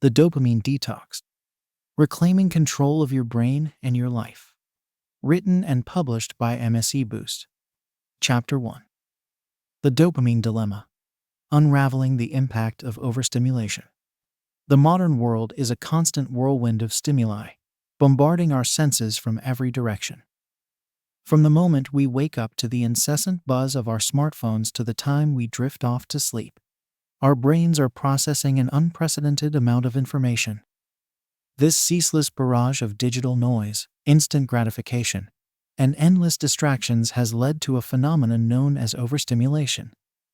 The Dopamine Detox. Reclaiming Control of Your Brain and Your Life. Written and published by MSE Boost. Chapter 1. The Dopamine Dilemma. Unraveling the Impact of Overstimulation. The modern world is a constant whirlwind of stimuli, bombarding our senses from every direction. From the moment we wake up to the incessant buzz of our smartphones to the time we drift off to sleep, our brains are processing an unprecedented amount of information. This ceaseless barrage of digital noise, instant gratification, and endless distractions has led to a phenomenon known as overstimulation,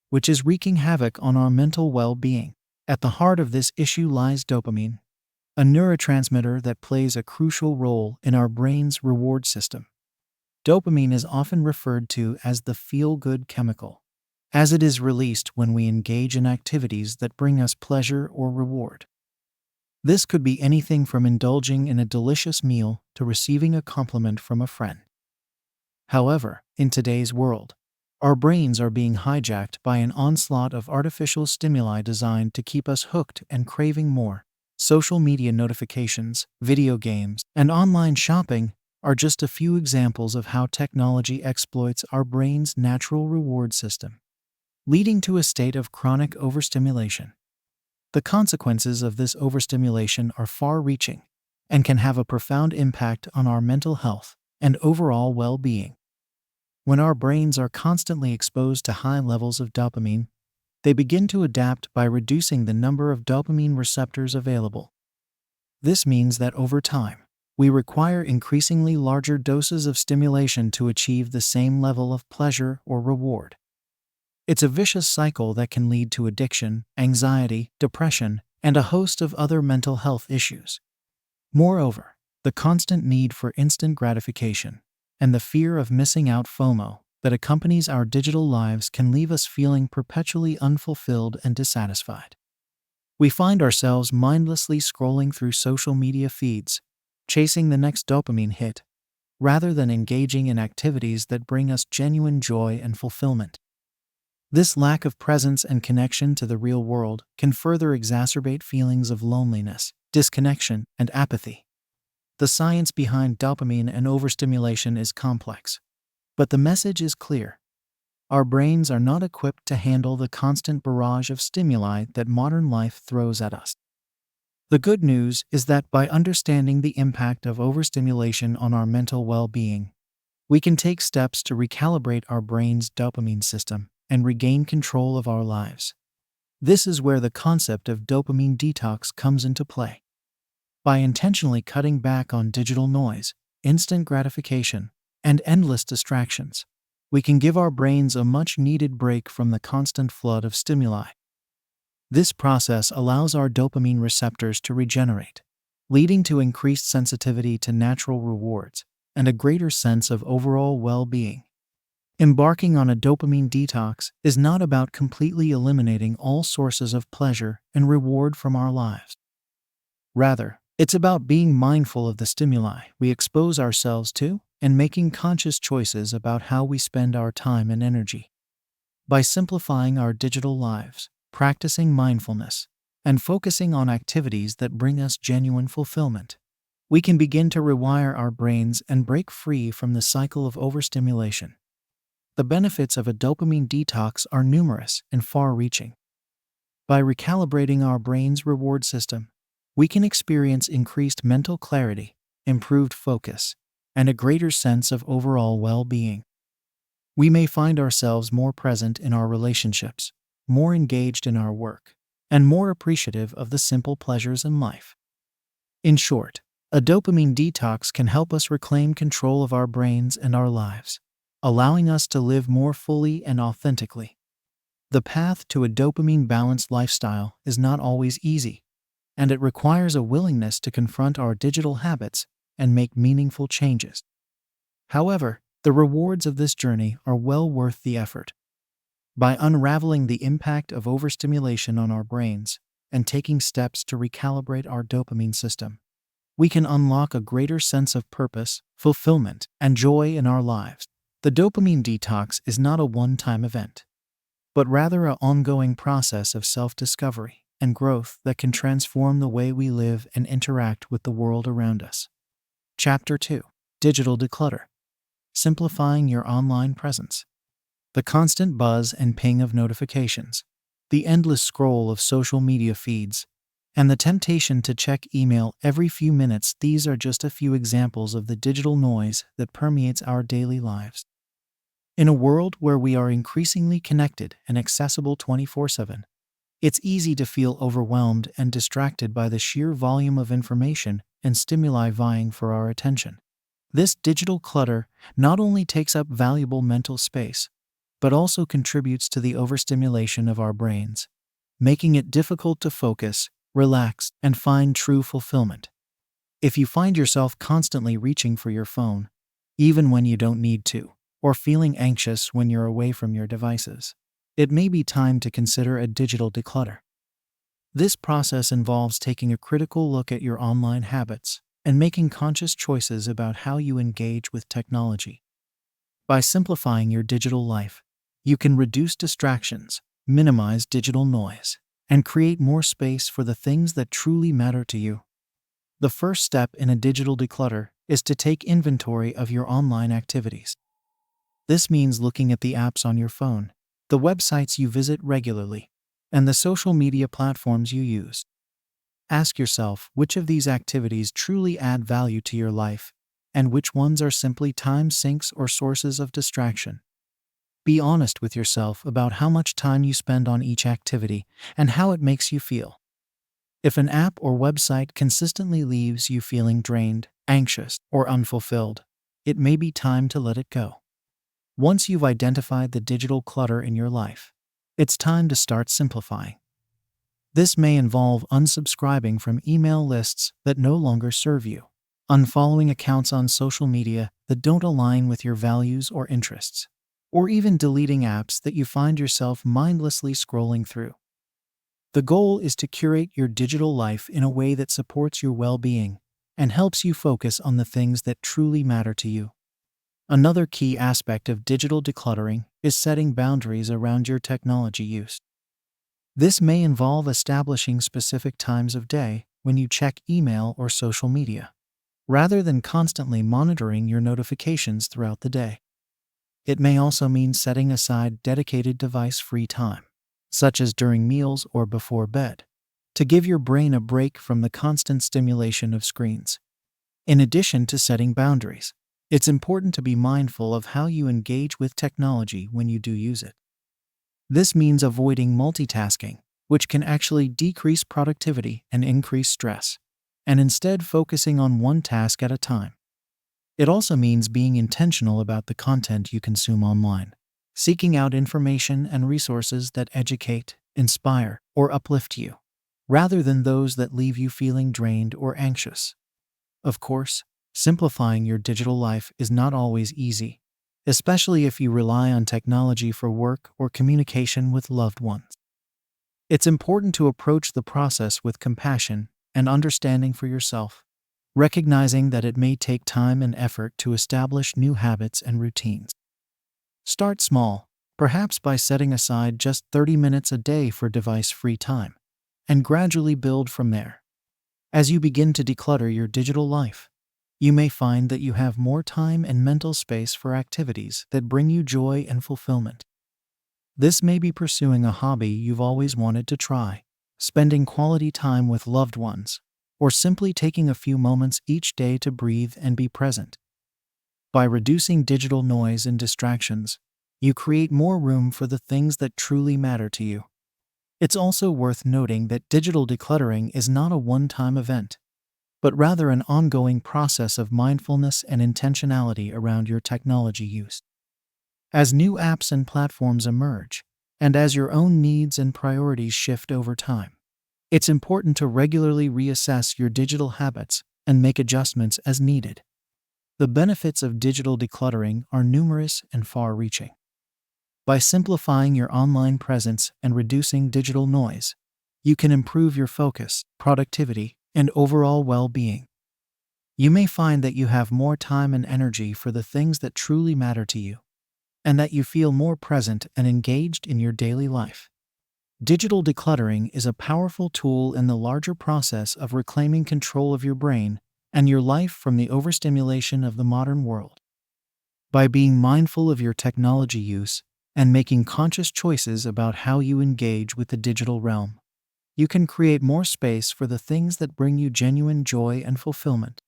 which is wreaking havoc on our mental well-being. At the heart of this issue lies dopamine, a neurotransmitter that plays a crucial role in our brain's reward system. Dopamine is often referred to as the feel-good chemical, as it is released when we engage in activities that bring us pleasure or reward. This could be anything from indulging in a delicious meal to receiving a compliment from a friend. However, in today's world, our brains are being hijacked by an onslaught of artificial stimuli designed to keep us hooked and craving more. Social media notifications, video games, and online shopping are just a few examples of how technology exploits our brain's natural reward system, leading to a state of chronic overstimulation. The consequences of this overstimulation are far-reaching and can have a profound impact on our mental health and overall well-being. When our brains are constantly exposed to high levels of dopamine, they begin to adapt by reducing the number of dopamine receptors available. This means that over time, we require increasingly larger doses of stimulation to achieve the same level of pleasure or reward. It's a vicious cycle that can lead to addiction, anxiety, depression, and a host of other mental health issues. Moreover, the constant need for instant gratification and the fear of missing out (FOMO) that accompanies our digital lives can leave us feeling perpetually unfulfilled and dissatisfied. We find ourselves mindlessly scrolling through social media feeds, chasing the next dopamine hit, rather than engaging in activities that bring us genuine joy and fulfillment. This lack of presence and connection to the real world can further exacerbate feelings of loneliness, disconnection, and apathy. The science behind dopamine and overstimulation is complex, but the message is clear. Our brains are not equipped to handle the constant barrage of stimuli that modern life throws at us. The good news is that by understanding the impact of overstimulation on our mental well-being, we can take steps to recalibrate our brain's dopamine system and regain control of our lives. This is where the concept of dopamine detox comes into play. By intentionally cutting back on digital noise, instant gratification, and endless distractions, we can give our brains a much-needed break from the constant flood of stimuli. This process allows our dopamine receptors to regenerate, leading to increased sensitivity to natural rewards and a greater sense of overall well-being. Embarking on a dopamine detox is not about completely eliminating all sources of pleasure and reward from our lives. Rather, it's about being mindful of the stimuli we expose ourselves to and making conscious choices about how we spend our time and energy. By simplifying our digital lives, practicing mindfulness, and focusing on activities that bring us genuine fulfillment, we can begin to rewire our brains and break free from the cycle of overstimulation. The benefits of a dopamine detox are numerous and far-reaching. By recalibrating our brain's reward system, we can experience increased mental clarity, improved focus, and a greater sense of overall well-being. We may find ourselves more present in our relationships, more engaged in our work, and more appreciative of the simple pleasures in life. In short, a dopamine detox can help us reclaim control of our brains and our lives, allowing us to live more fully and authentically. The path to a dopamine-balanced lifestyle is not always easy, and it requires a willingness to confront our digital habits and make meaningful changes. However, the rewards of this journey are well worth the effort. By unraveling the impact of overstimulation on our brains and taking steps to recalibrate our dopamine system, we can unlock a greater sense of purpose, fulfillment, and joy in our lives. The dopamine detox is not a one-time event, but rather an ongoing process of self-discovery and growth that can transform the way we live and interact with the world around us. Chapter 2: Digital Declutter. Simplifying Your Online Presence. The constant buzz and ping of notifications, the endless scroll of social media feeds, and the temptation to check email every few minutes, these are just a few examples of the digital noise that permeates our daily lives. In a world where we are increasingly connected and accessible 24/7, it's easy to feel overwhelmed and distracted by the sheer volume of information and stimuli vying for our attention. This digital clutter not only takes up valuable mental space, but also contributes to the overstimulation of our brains, making it difficult to focus, relax, and find true fulfillment. If you find yourself constantly reaching for your phone, even when you don't need to, or feeling anxious when you're away from your devices, it may be time to consider a digital declutter. This process involves taking a critical look at your online habits and making conscious choices about how you engage with technology. By simplifying your digital life, you can reduce distractions, minimize digital noise, and create more space for the things that truly matter to you. The first step in a digital declutter is to take inventory of your online activities. This means looking at the apps on your phone, the websites you visit regularly, and the social media platforms you use. Ask yourself which of these activities truly add value to your life, and which ones are simply time sinks or sources of distraction. Be honest with yourself about how much time you spend on each activity and how it makes you feel. If an app or website consistently leaves you feeling drained, anxious, or unfulfilled, it may be time to let it go. Once you've identified the digital clutter in your life, it's time to start simplifying. This may involve unsubscribing from email lists that no longer serve you, unfollowing accounts on social media that don't align with your values or interests, or even deleting apps that you find yourself mindlessly scrolling through. The goal is to curate your digital life in a way that supports your well-being and helps you focus on the things that truly matter to you. Another key aspect of digital decluttering is setting boundaries around your technology use. This may involve establishing specific times of day when you check email or social media, rather than constantly monitoring your notifications throughout the day. It may also mean setting aside dedicated device-free time, such as during meals or before bed, to give your brain a break from the constant stimulation of screens. In addition to setting boundaries, it's important to be mindful of how you engage with technology when you do use it. This means avoiding multitasking, which can actually decrease productivity and increase stress, and instead focusing on one task at a time. It also means being intentional about the content you consume online, seeking out information and resources that educate, inspire, or uplift you, rather than those that leave you feeling drained or anxious. Of course, simplifying your digital life is not always easy, especially if you rely on technology for work or communication with loved ones. It's important to approach the process with compassion and understanding for yourself, recognizing that it may take time and effort to establish new habits and routines. Start small, perhaps by setting aside just 30 minutes a day for device-free time, and gradually build from there. As you begin to declutter your digital life, you may find that you have more time and mental space for activities that bring you joy and fulfillment. This may be pursuing a hobby you've always wanted to try, spending quality time with loved ones, or simply taking a few moments each day to breathe and be present. By reducing digital noise and distractions, you create more room for the things that truly matter to you. It's also worth noting that digital decluttering is not a one-time event, but rather an ongoing process of mindfulness and intentionality around your technology use. As new apps and platforms emerge, and as your own needs and priorities shift over time, it's important to regularly reassess your digital habits and make adjustments as needed. The benefits of digital decluttering are numerous and far-reaching. By simplifying your online presence and reducing digital noise, you can improve your focus, productivity, and overall well-being. You may find that you have more time and energy for the things that truly matter to you, and that you feel more present and engaged in your daily life. Digital decluttering is a powerful tool in the larger process of reclaiming control of your brain and your life from the overstimulation of the modern world. By being mindful of your technology use and making conscious choices about how you engage with the digital realm, you can create more space for the things that bring you genuine joy and fulfillment.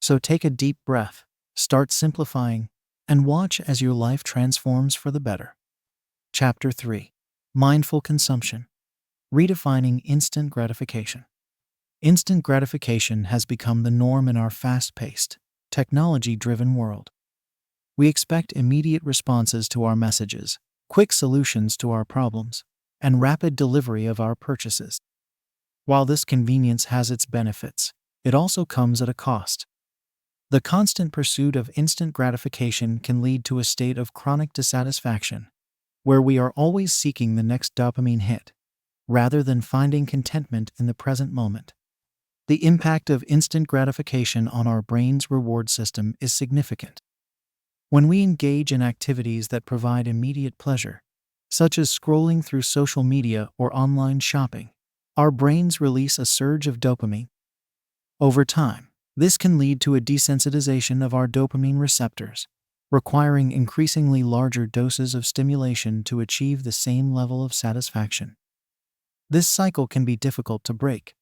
So take a deep breath, start simplifying, and watch as your life transforms for the better. Chapter 3: Mindful Consumption. Redefining Instant Gratification. Instant gratification has become the norm in our fast-paced, technology-driven world. We expect immediate responses to our messages, quick solutions to our problems, and rapid delivery of our purchases. While this convenience has its benefits, it also comes at a cost. The constant pursuit of instant gratification can lead to a state of chronic dissatisfaction, where we are always seeking the next dopamine hit, rather than finding contentment in the present moment. The impact of instant gratification on our brain's reward system is significant. When we engage in activities that provide immediate pleasure, such as scrolling through social media or online shopping, our brains release a surge of dopamine. Over time, this can lead to a desensitization of our dopamine receptors, requiring increasingly larger doses of stimulation to achieve the same level of satisfaction. This cycle can be difficult to break,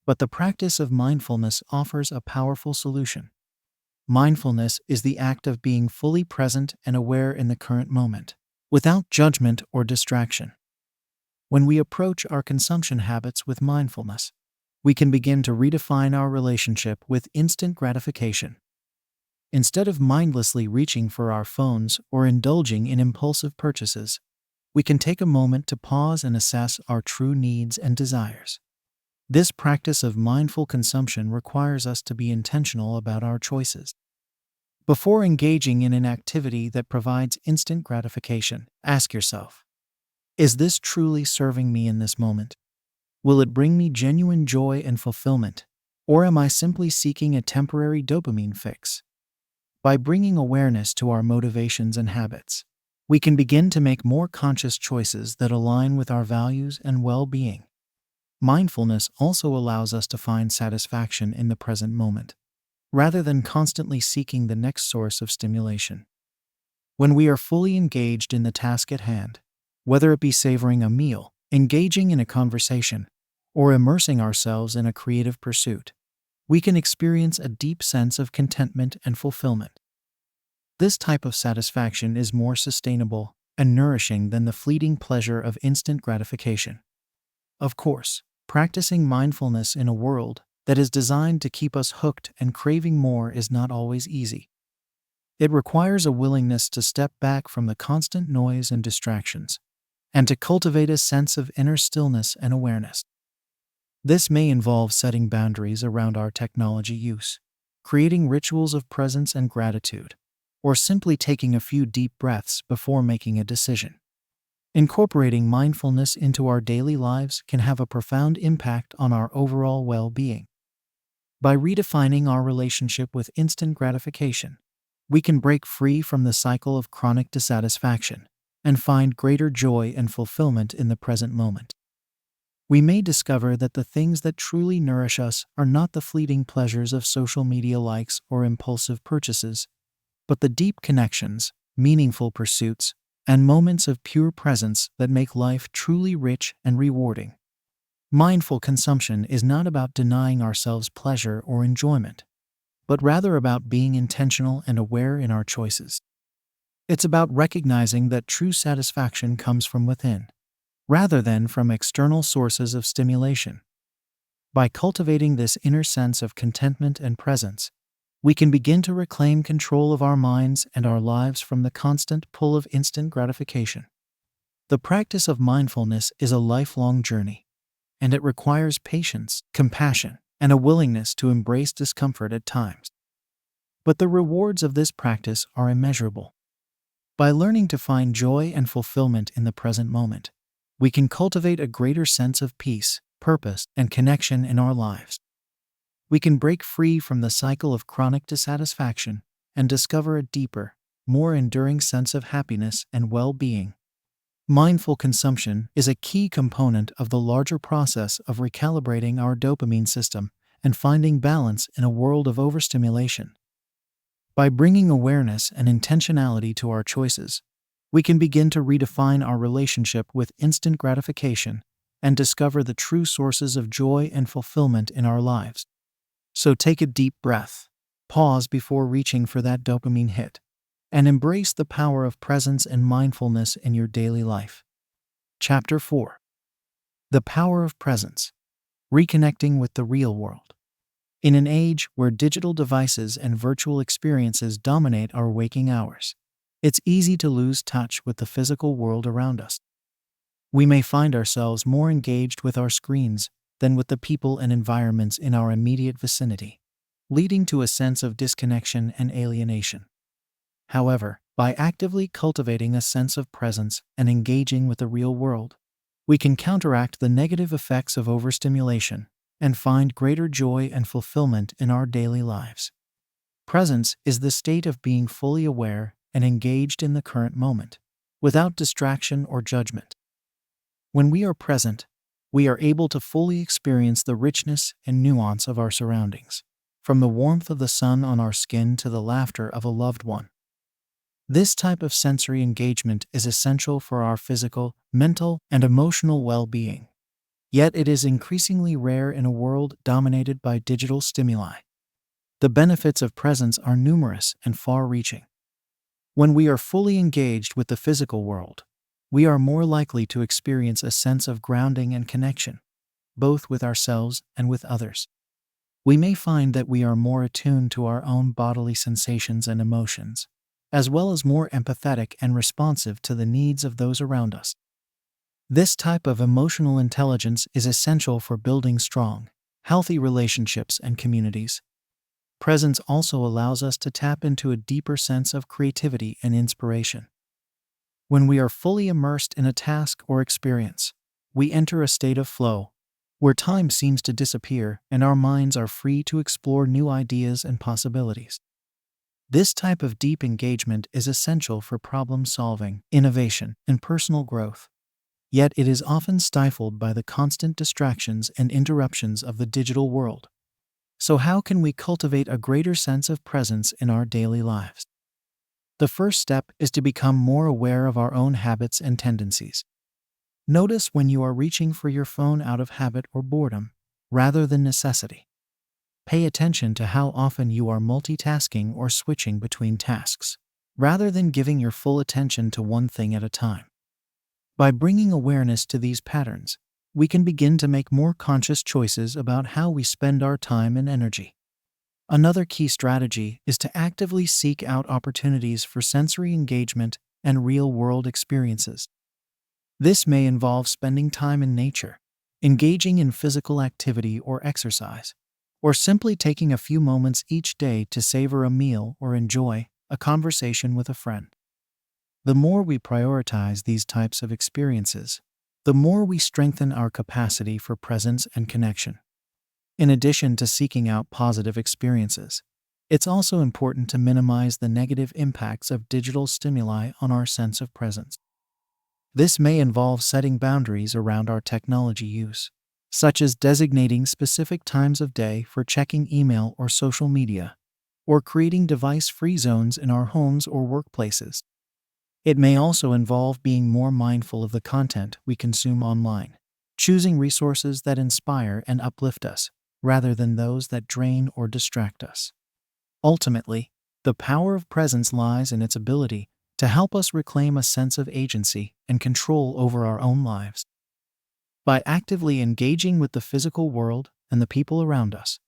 but the practice of mindfulness offers a powerful solution. Mindfulness is the act of being fully present and aware in the current moment, without judgment or distraction. When we approach our consumption habits with mindfulness, we can begin to redefine our relationship with instant gratification. Instead of mindlessly reaching for our phones or indulging in impulsive purchases, we can take a moment to pause and assess our true needs and desires. This practice of mindful consumption requires us to be intentional about our choices. Before engaging in an activity that provides instant gratification, ask yourself, is this truly serving me in this moment? Will it bring me genuine joy and fulfillment, or am I simply seeking a temporary dopamine fix? By bringing awareness to our motivations and habits, we can begin to make more conscious choices that align with our values and well-being. Mindfulness also allows us to find satisfaction in the present moment, rather than constantly seeking the next source of stimulation. When we are fully engaged in the task at hand, whether it be savoring a meal, engaging in a conversation, or immersing ourselves in a creative pursuit, we can experience a deep sense of contentment and fulfillment. This type of satisfaction is more sustainable and nourishing than the fleeting pleasure of instant gratification. Of course, practicing mindfulness in a world that is designed to keep us hooked and craving more is not always easy. It requires a willingness to step back from the constant noise and distractions, and to cultivate a sense of inner stillness and awareness. This may involve setting boundaries around our technology use, creating rituals of presence and gratitude, or simply taking a few deep breaths before making a decision. Incorporating mindfulness into our daily lives can have a profound impact on our overall well-being. By redefining our relationship with instant gratification, we can break free from the cycle of chronic dissatisfaction and find greater joy and fulfillment in the present moment. We may discover that the things that truly nourish us are not the fleeting pleasures of social media likes or impulsive purchases, but the deep connections, meaningful pursuits, and moments of pure presence that make life truly rich and rewarding. Mindful consumption is not about denying ourselves pleasure or enjoyment, but rather about being intentional and aware in our choices. It's about recognizing that true satisfaction comes from within, rather than from external sources of stimulation. By cultivating this inner sense of contentment and presence, we can begin to reclaim control of our minds and our lives from the constant pull of instant gratification. The practice of mindfulness is a lifelong journey, and it requires patience, compassion, and a willingness to embrace discomfort at times. But the rewards of this practice are immeasurable. By learning to find joy and fulfillment in the present moment, we can cultivate a greater sense of peace, purpose, and connection in our lives. We can break free from the cycle of chronic dissatisfaction and discover a deeper, more enduring sense of happiness and well-being. Mindful consumption is a key component of the larger process of recalibrating our dopamine system and finding balance in a world of overstimulation. By bringing awareness and intentionality to our choices, we can begin to redefine our relationship with instant gratification and discover the true sources of joy and fulfillment in our lives. So take a deep breath, pause before reaching for that dopamine hit, and embrace the power of presence and mindfulness in your daily life. Chapter 4. The Power of Presence. Reconnecting with the Real World. In an age where digital devices and virtual experiences dominate our waking hours, it's easy to lose touch with the physical world around us. We may find ourselves more engaged with our screens than with the people and environments in our immediate vicinity, leading to a sense of disconnection and alienation. However, by actively cultivating a sense of presence and engaging with the real world, we can counteract the negative effects of overstimulation and find greater joy and fulfillment in our daily lives. Presence is the state of being fully aware and engaged in the current moment, without distraction or judgment. When we are present, we are able to fully experience the richness and nuance of our surroundings, from the warmth of the sun on our skin to the laughter of a loved one. This type of sensory engagement is essential for our physical, mental, and emotional well-being. Yet it is increasingly rare in a world dominated by digital stimuli. The benefits of presence are numerous and far-reaching. When we are fully engaged with the physical world, we are more likely to experience a sense of grounding and connection, both with ourselves and with others. We may find that we are more attuned to our own bodily sensations and emotions, as well as more empathetic and responsive to the needs of those around us. This type of emotional intelligence is essential for building strong, healthy relationships and communities. Presence also allows us to tap into a deeper sense of creativity and inspiration. When we are fully immersed in a task or experience, we enter a state of flow, where time seems to disappear and our minds are free to explore new ideas and possibilities. This type of deep engagement is essential for problem-solving, innovation, and personal growth. Yet it is often stifled by the constant distractions and interruptions of the digital world. So how can we cultivate a greater sense of presence in our daily lives? The first step is to become more aware of our own habits and tendencies. Notice when you are reaching for your phone out of habit or boredom, rather than necessity. Pay attention to how often you are multitasking or switching between tasks, rather than giving your full attention to one thing at a time. By bringing awareness to these patterns, we can begin to make more conscious choices about how we spend our time and energy. Another key strategy is to actively seek out opportunities for sensory engagement and real-world experiences. This may involve spending time in nature, engaging in physical activity or exercise, or simply taking a few moments each day to savor a meal or enjoy a conversation with a friend. The more we prioritize these types of experiences, the more we strengthen our capacity for presence and connection. In addition to seeking out positive experiences, it's also important to minimize the negative impacts of digital stimuli on our sense of presence. This may involve setting boundaries around our technology use, such as designating specific times of day for checking email or social media, or creating device-free zones in our homes or workplaces. It may also involve being more mindful of the content we consume online, choosing resources that inspire and uplift us, rather than those that drain or distract us. Ultimately, the power of presence lies in its ability to help us reclaim a sense of agency and control over our own lives. By actively engaging with the physical world and the people around us,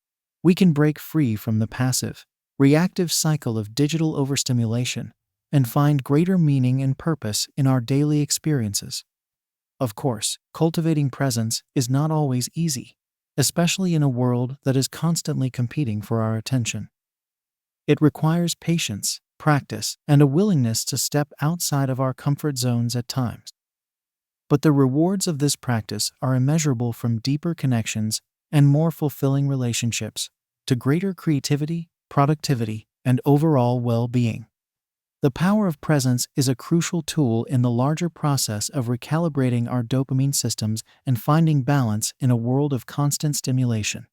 we can break free from the passive, reactive cycle of digital overstimulation and find greater meaning and purpose in our daily experiences. Of course, cultivating presence is not always easy, especially in a world that is constantly competing for our attention. It requires patience, practice, and a willingness to step outside of our comfort zones at times. But the rewards of this practice are immeasurable, from deeper connections and more fulfilling relationships to greater creativity, productivity, and overall well-being. The power of presence is a crucial tool in the larger process of recalibrating our dopamine systems and finding balance in a world of constant stimulation.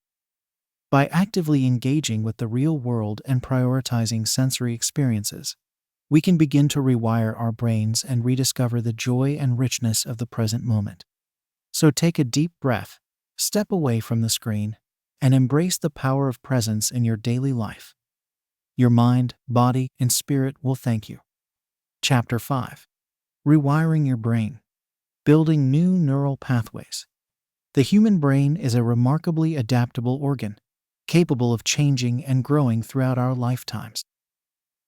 By actively engaging with the real world and prioritizing sensory experiences, we can begin to rewire our brains and rediscover the joy and richness of the present moment. So take a deep breath, step away from the screen, and embrace the power of presence in your daily life. Your mind, body, and spirit will thank you. Chapter 5. Rewiring Your Brain. Building New Neural Pathways. The human brain is a remarkably adaptable organ, capable of changing and growing throughout our lifetimes.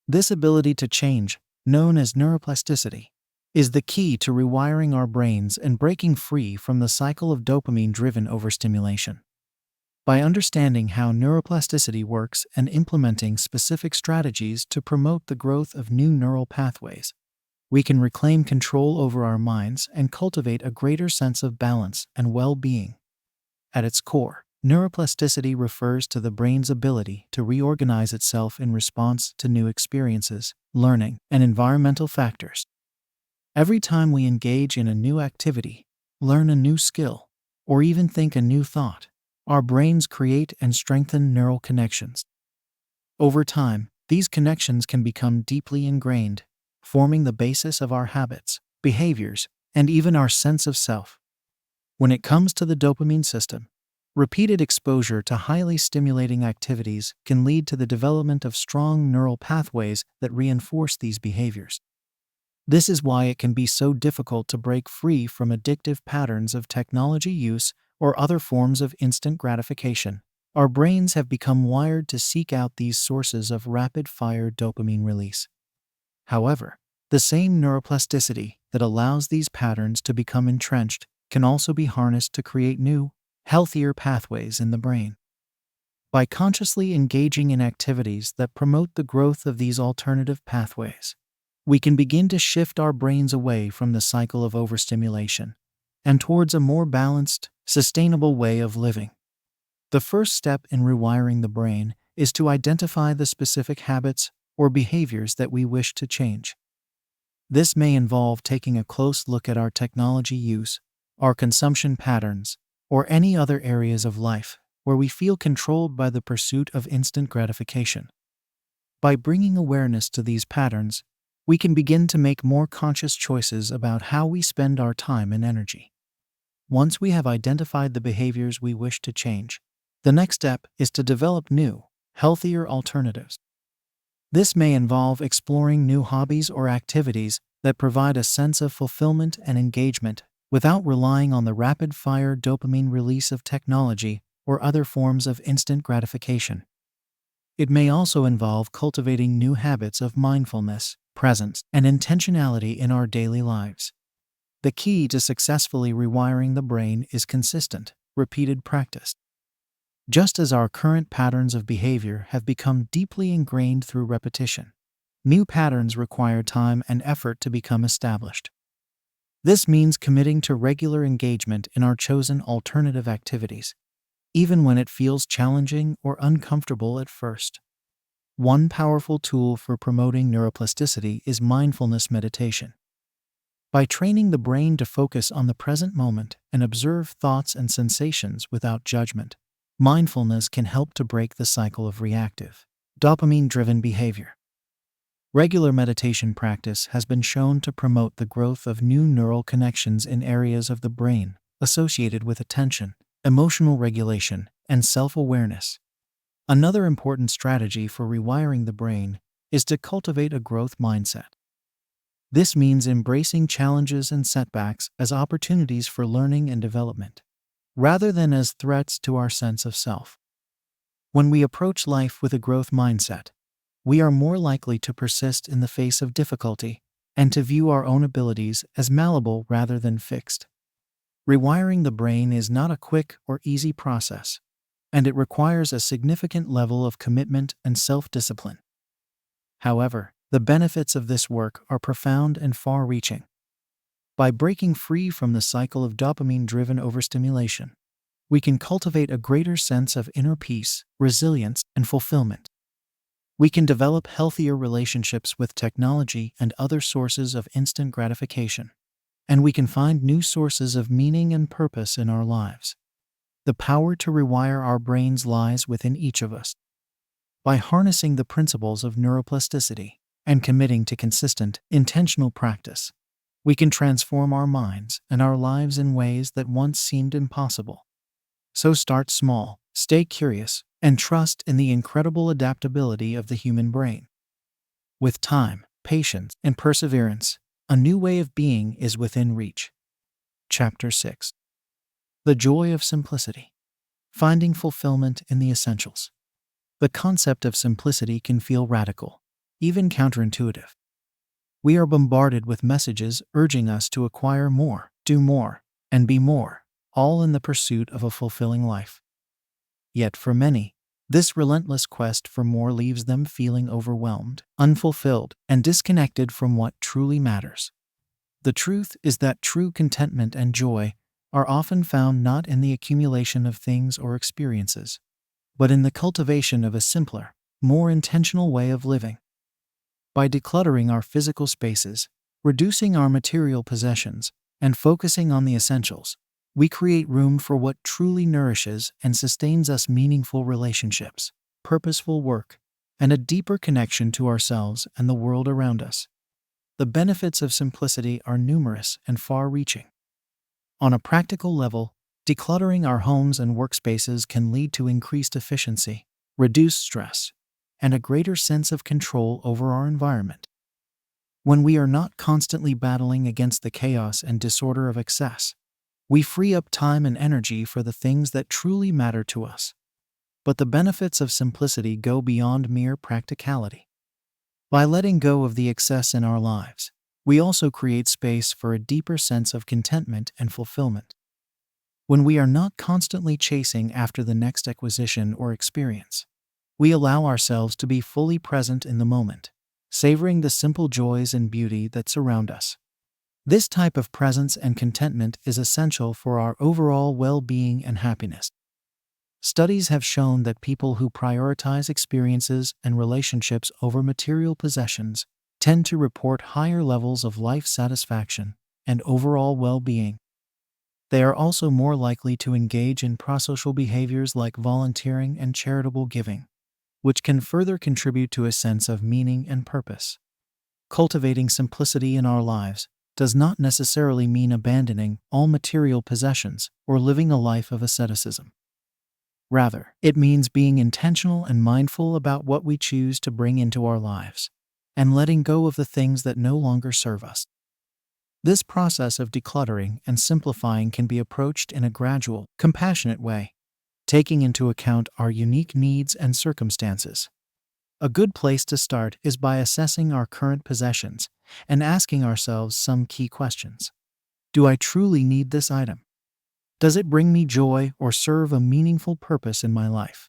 This ability to change, known as neuroplasticity, is the key to rewiring our brains and breaking free from the cycle of dopamine-driven overstimulation. By understanding how neuroplasticity works and implementing specific strategies to promote the growth of new neural pathways, we can reclaim control over our minds and cultivate a greater sense of balance and well-being. At its core, neuroplasticity refers to the brain's ability to reorganize itself in response to new experiences, learning, and environmental factors. Every time we engage in a new activity, learn a new skill, or even think a new thought, our brains create and strengthen neural connections. Over time, these connections can become deeply ingrained, forming the basis of our habits, behaviors, and even our sense of self. When it comes to the dopamine system, repeated exposure to highly stimulating activities can lead to the development of strong neural pathways that reinforce these behaviors. This is why it can be so difficult to break free from addictive patterns of technology use or other forms of instant gratification. Our brains have become wired to seek out these sources of rapid-fire dopamine release. However, the same neuroplasticity that allows these patterns to become entrenched can also be harnessed to create new, healthier pathways in the brain. By consciously engaging in activities that promote the growth of these alternative pathways, we can begin to shift our brains away from the cycle of overstimulation and towards a more balanced, sustainable way of living. The first step in rewiring the brain is to identify the specific habits or behaviors that we wish to change. This may involve taking a close look at our technology use, our consumption patterns, or any other areas of life where we feel controlled by the pursuit of instant gratification. By bringing awareness to these patterns, we can begin to make more conscious choices about how we spend our time and energy. Once we have identified the behaviors we wish to change, the next step is to develop new, healthier alternatives. This may involve exploring new hobbies or activities that provide a sense of fulfillment and engagement without relying on the rapid-fire dopamine release of technology or other forms of instant gratification. It may also involve cultivating new habits of mindfulness, presence, and intentionality in our daily lives. The key to successfully rewiring the brain is consistent, repeated practice. Just as our current patterns of behavior have become deeply ingrained through repetition, new patterns require time and effort to become established. This means committing to regular engagement in our chosen alternative activities, even when it feels challenging or uncomfortable at first. One powerful tool for promoting neuroplasticity is mindfulness meditation. By training the brain to focus on the present moment and observe thoughts and sensations without judgment, mindfulness can help to break the cycle of reactive, dopamine-driven behavior. Regular meditation practice has been shown to promote the growth of new neural connections in areas of the brain associated with attention, emotional regulation, and self-awareness. Another important strategy for rewiring the brain is to cultivate a growth mindset. This means embracing challenges and setbacks as opportunities for learning and development, rather than as threats to our sense of self. When we approach life with a growth mindset, we are more likely to persist in the face of difficulty and to view our own abilities as malleable rather than fixed. Rewiring the brain is not a quick or easy process, and it requires a significant level of commitment and self-discipline. However, the benefits of this work are profound and far-reaching. By breaking free from the cycle of dopamine-driven overstimulation, we can cultivate a greater sense of inner peace, resilience, and fulfillment. We can develop healthier relationships with technology and other sources of instant gratification. And we can find new sources of meaning and purpose in our lives. The power to rewire our brains lies within each of us. By harnessing the principles of neuroplasticity and committing to consistent, intentional practice, we can transform our minds and our lives in ways that once seemed impossible. So start small, stay curious, and trust in the incredible adaptability of the human brain. With time, patience, and perseverance, a new way of being is within reach. Chapter 6. The Joy of Simplicity. Finding fulfillment in the essentials. The concept of simplicity can feel radical, even counterintuitive. We are bombarded with messages urging us to acquire more, do more, and be more, all in the pursuit of a fulfilling life. Yet for many, this relentless quest for more leaves them feeling overwhelmed, unfulfilled, and disconnected from what truly matters. The truth is that true contentment and joy are often found not in the accumulation of things or experiences, but in the cultivation of a simpler, more intentional way of living. By decluttering our physical spaces, reducing our material possessions, and focusing on the essentials, we create room for what truly nourishes and sustains us: meaningful relationships, purposeful work, and a deeper connection to ourselves and the world around us. The benefits of simplicity are numerous and far-reaching. On a practical level, decluttering our homes and workspaces can lead to increased efficiency, reduced stress, and a greater sense of control over our environment. When we are not constantly battling against the chaos and disorder of excess, we free up time and energy for the things that truly matter to us. But the benefits of simplicity go beyond mere practicality. By letting go of the excess in our lives, we also create space for a deeper sense of contentment and fulfillment. When we are not constantly chasing after the next acquisition or experience, we allow ourselves to be fully present in the moment, savoring the simple joys and beauty that surround us. This type of presence and contentment is essential for our overall well-being and happiness. Studies have shown that people who prioritize experiences and relationships over material possessions tend to report higher levels of life satisfaction and overall well-being. They are also more likely to engage in prosocial behaviors like volunteering and charitable giving, which can further contribute to a sense of meaning and purpose. Cultivating simplicity in our lives does not necessarily mean abandoning all material possessions or living a life of asceticism. Rather, it means being intentional and mindful about what we choose to bring into our lives, and letting go of the things that no longer serve us. This process of decluttering and simplifying can be approached in a gradual, compassionate way, taking into account our unique needs and circumstances. A good place to start is by assessing our current possessions and asking ourselves some key questions. Do I truly need this item? Does it bring me joy or serve a meaningful purpose in my life?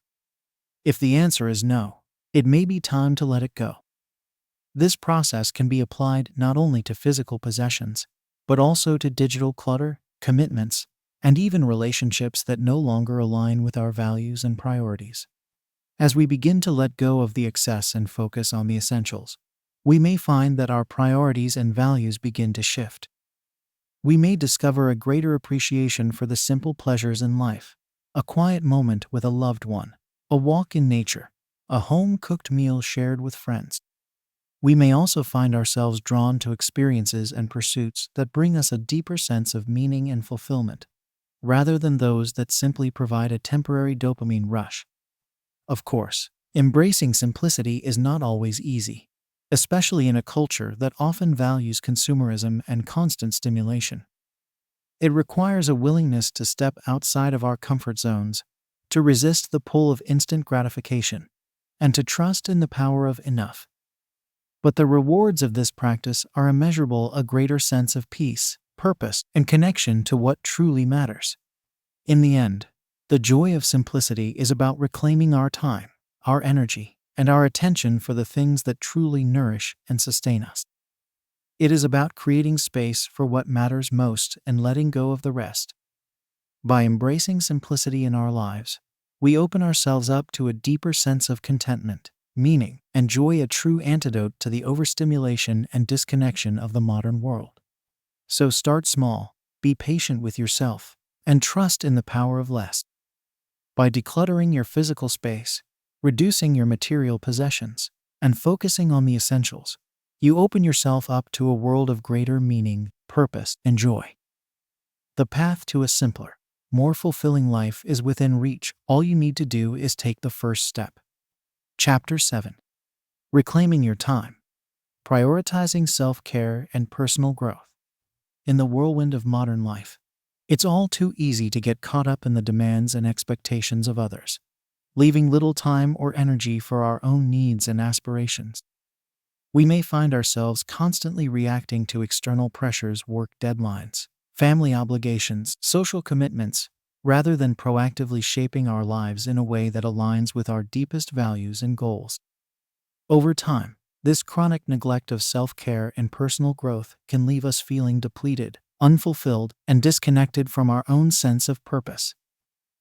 If the answer is no, it may be time to let it go. This process can be applied not only to physical possessions, but also to digital clutter, commitments, and even relationships that no longer align with our values and priorities. As we begin to let go of the excess and focus on the essentials, we may find that our priorities and values begin to shift. We may discover a greater appreciation for the simple pleasures in life: a quiet moment with a loved one, a walk in nature, a home-cooked meal shared with friends. We may also find ourselves drawn to experiences and pursuits that bring us a deeper sense of meaning and fulfillment, rather than those that simply provide a temporary dopamine rush. Of course, embracing simplicity is not always easy, especially in a culture that often values consumerism and constant stimulation. It requires a willingness to step outside of our comfort zones, to resist the pull of instant gratification, and to trust in the power of enough. But the rewards of this practice are immeasurable: a greater sense of peace, purpose, and connection to what truly matters. In the end, the joy of simplicity is about reclaiming our time, our energy, and our attention for the things that truly nourish and sustain us. It is about creating space for what matters most and letting go of the rest. By embracing simplicity in our lives, we open ourselves up to a deeper sense of contentment, meaning, and joy, a true antidote to the overstimulation and disconnection of the modern world. So start small, be patient with yourself, and trust in the power of less. By decluttering your physical space, reducing your material possessions, and focusing on the essentials, you open yourself up to a world of greater meaning, purpose, and joy. The path to a simpler, more fulfilling life is within reach. All you need to do is take the first step. Chapter 7. Reclaiming your time. Prioritizing self-care and personal growth. In the whirlwind of modern life, it's all too easy to get caught up in the demands and expectations of others, leaving little time or energy for our own needs and aspirations. We may find ourselves constantly reacting to external pressures, work deadlines, family obligations, social commitments, rather than proactively shaping our lives in a way that aligns with our deepest values and goals. Over time, this chronic neglect of self-care and personal growth can leave us feeling depleted, unfulfilled, and disconnected from our own sense of purpose.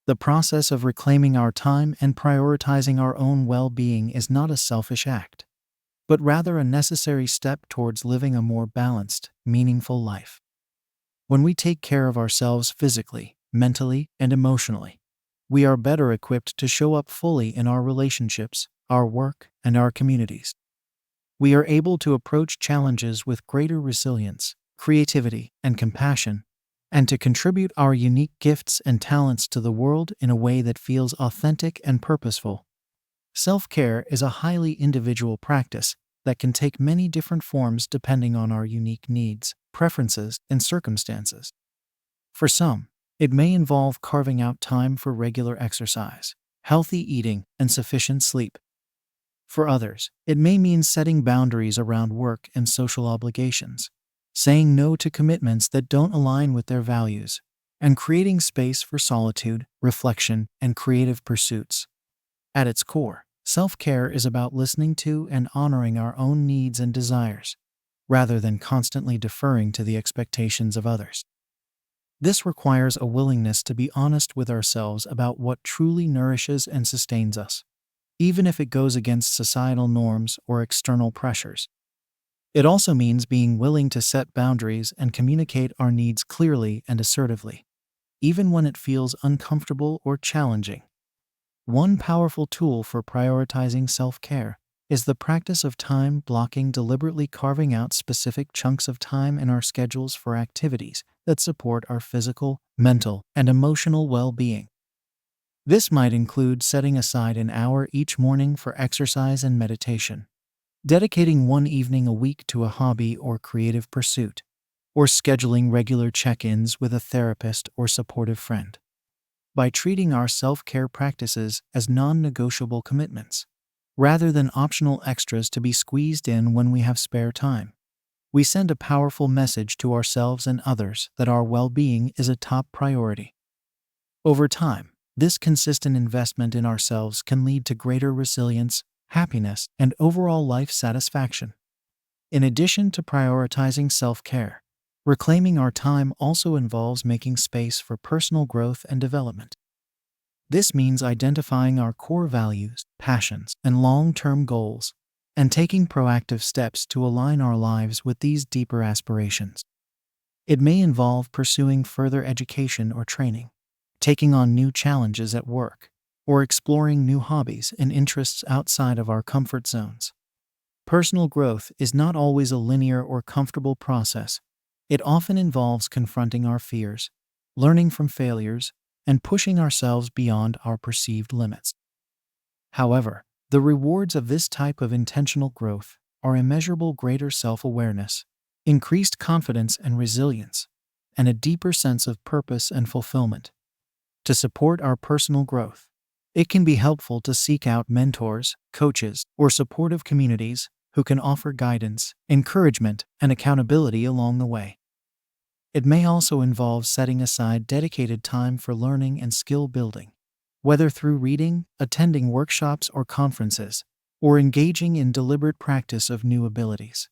The process of reclaiming our time and prioritizing our own well-being is not a selfish act, but rather a necessary step towards living a more balanced, meaningful life. When we take care of ourselves physically, mentally, and emotionally, we are better equipped to show up fully in our relationships, our work, and our communities. We are able to approach challenges with greater resilience, creativity, and compassion, and to contribute our unique gifts and talents to the world in a way that feels authentic and purposeful. Self-care is a highly individual practice that can take many different forms depending on our unique needs, preferences, and circumstances. For some, it may involve carving out time for regular exercise, healthy eating, and sufficient sleep. For others, it may mean setting boundaries around work and social obligations, saying no to commitments that don't align with their values, and creating space for solitude, reflection, and creative pursuits. At its core, self-care is about listening to and honoring our own needs and desires, rather than constantly deferring to the expectations of others. This requires a willingness to be honest with ourselves about what truly nourishes and sustains us, even if it goes against societal norms or external pressures. It also means being willing to set boundaries and communicate our needs clearly and assertively, even when it feels uncomfortable or challenging. One powerful tool for prioritizing self-care is the practice of time blocking, deliberately carving out specific chunks of time in our schedules for activities that support our physical, mental, and emotional well-being. This might include setting aside an hour each morning for exercise and meditation, dedicating one evening a week to a hobby or creative pursuit, or scheduling regular check-ins with a therapist or supportive friend. By treating our self-care practices as non-negotiable commitments, rather than optional extras to be squeezed in when we have spare time, we send a powerful message to ourselves and others that our well-being is a top priority. Over time, this consistent investment in ourselves can lead to greater resilience, happiness, and overall life satisfaction. In addition to prioritizing self-care, reclaiming our time also involves making space for personal growth and development. This means identifying our core values, passions, and long-term goals, and taking proactive steps to align our lives with these deeper aspirations. It may involve pursuing further education or training, taking on new challenges at work, or exploring new hobbies and interests outside of our comfort zones. Personal growth is not always a linear or comfortable process. It often involves confronting our fears, learning from failures, and pushing ourselves beyond our perceived limits. However, the rewards of this type of intentional growth are immeasurable: greater self-awareness, increased confidence and resilience, and a deeper sense of purpose and fulfillment. To support our personal growth, it can be helpful to seek out mentors, coaches, or supportive communities who can offer guidance, encouragement, and accountability along the way. It may also involve setting aside dedicated time for learning and skill building, whether through reading, attending workshops or conferences, or engaging in deliberate practice of new abilities.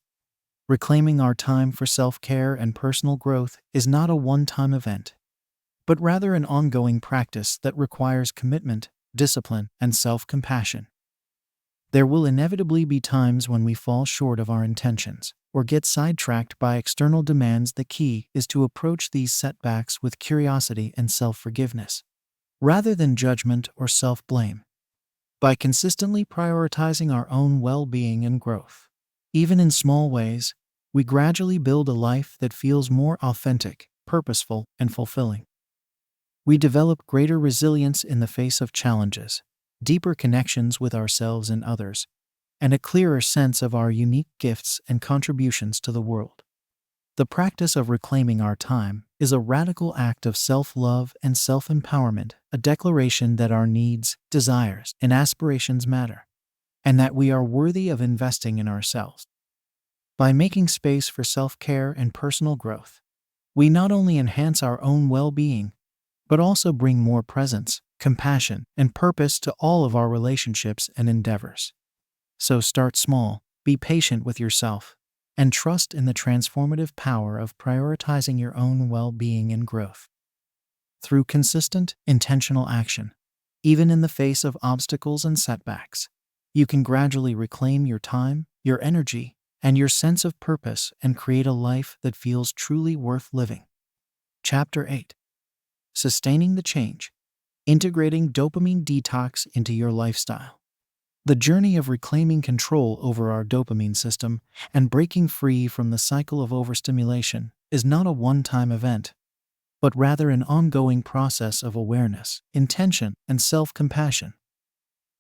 Reclaiming our time for self-care and personal growth is not a one-time event, but rather an ongoing practice that requires commitment, discipline, and self-compassion. There will inevitably be times when we fall short of our intentions or get sidetracked by external demands. The key is to approach these setbacks with curiosity and self-forgiveness, rather than judgment or self-blame. By consistently prioritizing our own well-being and growth, even in small ways, we gradually build a life that feels more authentic, purposeful, and fulfilling. We develop greater resilience in the face of challenges, deeper connections with ourselves and others, and a clearer sense of our unique gifts and contributions to the world. The practice of reclaiming our time is a radical act of self-love and self-empowerment, a declaration that our needs, desires, and aspirations matter, and that we are worthy of investing in ourselves. By making space for self-care and personal growth, we not only enhance our own well-being, but also bring more presence, compassion, and purpose to all of our relationships and endeavors. So start small, be patient with yourself, and trust in the transformative power of prioritizing your own well-being and growth. Through consistent, intentional action, even in the face of obstacles and setbacks, you can gradually reclaim your time, your energy, and your sense of purpose and create a life that feels truly worth living. Chapter 8. Sustaining the Change. Integrating dopamine detox into your lifestyle. The journey of reclaiming control over our dopamine system and breaking free from the cycle of overstimulation is not a one-time event, but rather an ongoing process of awareness, intention, and self-compassion.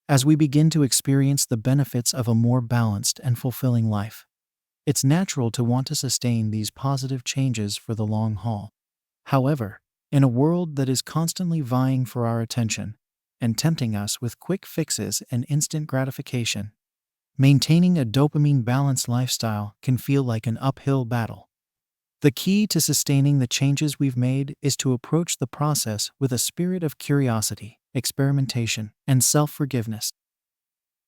As we begin to experience the benefits of a more balanced and fulfilling life, it's natural to want to sustain these positive changes for the long haul. However, in a world that is constantly vying for our attention and tempting us with quick fixes and instant gratification, maintaining a dopamine-balanced lifestyle can feel like an uphill battle. The key to sustaining the changes we've made is to approach the process with a spirit of curiosity, experimentation, and self-forgiveness.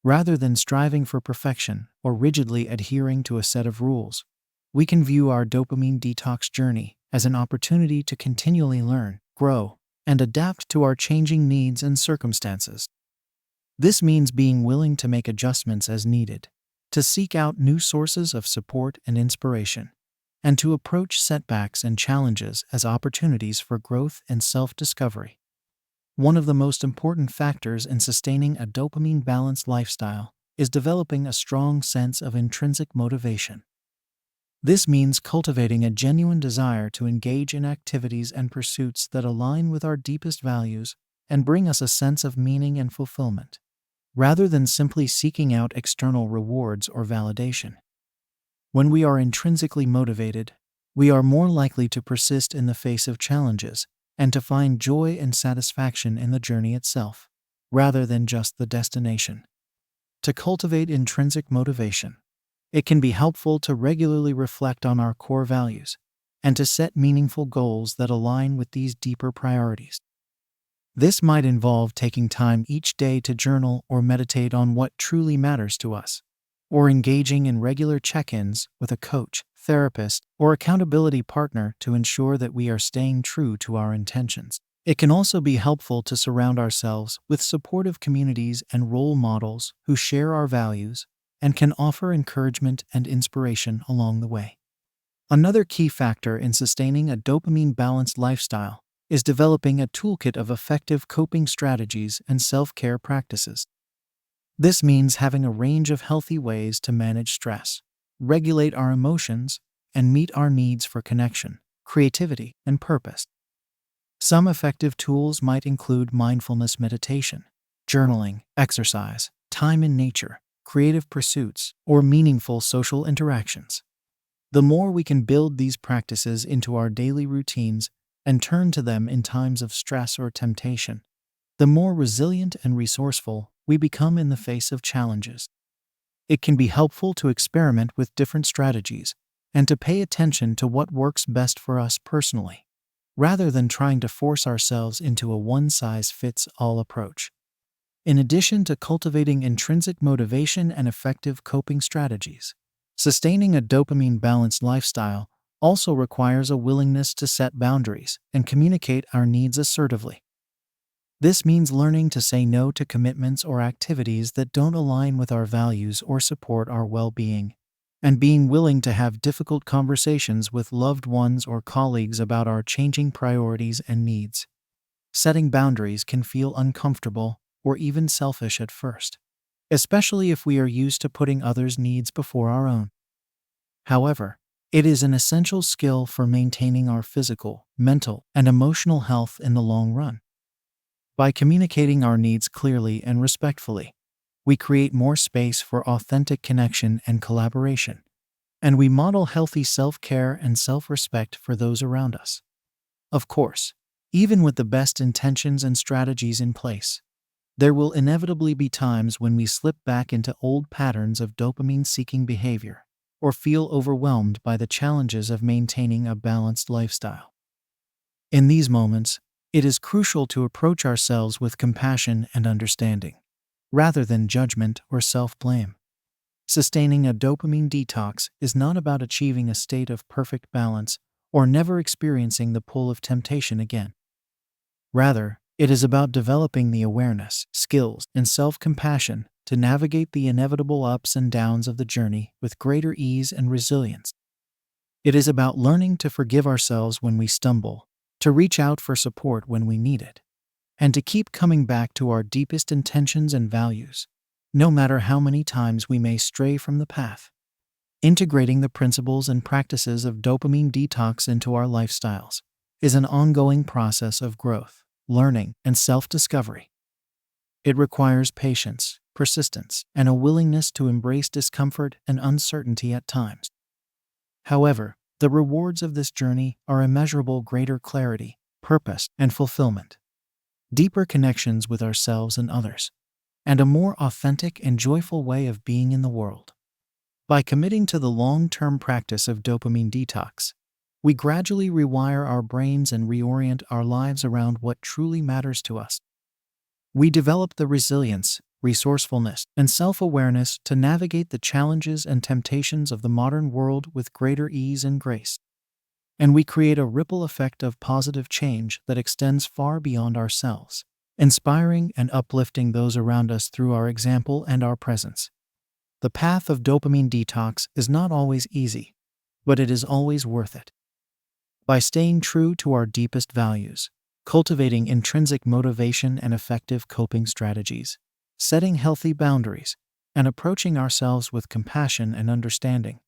Rather than striving for perfection or rigidly adhering to a set of rules, we can view our dopamine detox journey as an opportunity to continually learn, grow, and adapt to our changing needs and circumstances. This means being willing to make adjustments as needed, to seek out new sources of support and inspiration, and to approach setbacks and challenges as opportunities for growth and self-discovery. One of the most important factors in sustaining a dopamine-balanced lifestyle is developing a strong sense of intrinsic motivation. This means cultivating a genuine desire to engage in activities and pursuits that align with our deepest values and bring us a sense of meaning and fulfillment, rather than simply seeking out external rewards or validation. When we are intrinsically motivated, we are more likely to persist in the face of challenges and to find joy and satisfaction in the journey itself, rather than just the destination. To cultivate intrinsic motivation, it can be helpful to regularly reflect on our core values and to set meaningful goals that align with these deeper priorities. This might involve taking time each day to journal or meditate on what truly matters to us, or engaging in regular check-ins with a coach, therapist, or accountability partner to ensure that we are staying true to our intentions. It can also be helpful to surround ourselves with supportive communities and role models who share our values and can offer encouragement and inspiration along the way. Another key factor in sustaining a dopamine-balanced lifestyle is developing a toolkit of effective coping strategies and self-care practices. This means having a range of healthy ways to manage stress, regulate our emotions, and meet our needs for connection, creativity, and purpose. Some effective tools might include mindfulness meditation, journaling, exercise, time in nature, creative pursuits, or meaningful social interactions. The more we can build these practices into our daily routines and turn to them in times of stress or temptation, the more resilient and resourceful we become in the face of challenges. It can be helpful to experiment with different strategies and to pay attention to what works best for us personally, rather than trying to force ourselves into a one-size-fits-all approach. In addition to cultivating intrinsic motivation and effective coping strategies, sustaining a dopamine-balanced lifestyle also requires a willingness to set boundaries and communicate our needs assertively. This means learning to say no to commitments or activities that don't align with our values or support our well-being, and being willing to have difficult conversations with loved ones or colleagues about our changing priorities and needs. Setting boundaries can feel uncomfortable or even selfish at first, especially if we are used to putting others' needs before our own. However, it is an essential skill for maintaining our physical, mental, and emotional health in the long run. By communicating our needs clearly and respectfully, we create more space for authentic connection and collaboration, and we model healthy self-care and self-respect for those around us. Of course, even with the best intentions and strategies in place, there will inevitably be times when we slip back into old patterns of dopamine-seeking behavior or feel overwhelmed by the challenges of maintaining a balanced lifestyle. In these moments, it is crucial to approach ourselves with compassion and understanding, rather than judgment or self-blame. Sustaining a dopamine detox is not about achieving a state of perfect balance or never experiencing the pull of temptation again. Rather, it is about developing the awareness, skills, and self-compassion to navigate the inevitable ups and downs of the journey with greater ease and resilience. It is about learning to forgive ourselves when we stumble, to reach out for support when we need it, and to keep coming back to our deepest intentions and values, no matter how many times we may stray from the path. Integrating the principles and practices of dopamine detox into our lifestyles is an ongoing process of growth, learning, and self-discovery. It requires patience, persistence, and a willingness to embrace discomfort and uncertainty at times. However, the rewards of this journey are immeasurable: greater clarity, purpose, and fulfillment, deeper connections with ourselves and others, and a more authentic and joyful way of being in the world. By committing to the long-term practice of dopamine detox, we gradually rewire our brains and reorient our lives around what truly matters to us. We develop the resilience, resourcefulness, and self-awareness to navigate the challenges and temptations of the modern world with greater ease and grace. And we create a ripple effect of positive change that extends far beyond ourselves, inspiring and uplifting those around us through our example and our presence. The path of dopamine detox is not always easy, but it is always worth it. By staying true to our deepest values, cultivating intrinsic motivation and effective coping strategies, setting healthy boundaries, and approaching ourselves with compassion and understanding,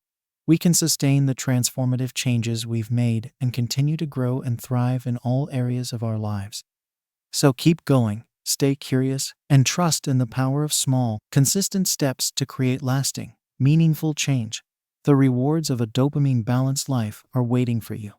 we can sustain the transformative changes we've made and continue to grow and thrive in all areas of our lives. So keep going, stay curious, and trust in the power of small, consistent steps to create lasting, meaningful change. The rewards of a dopamine-balanced life are waiting for you.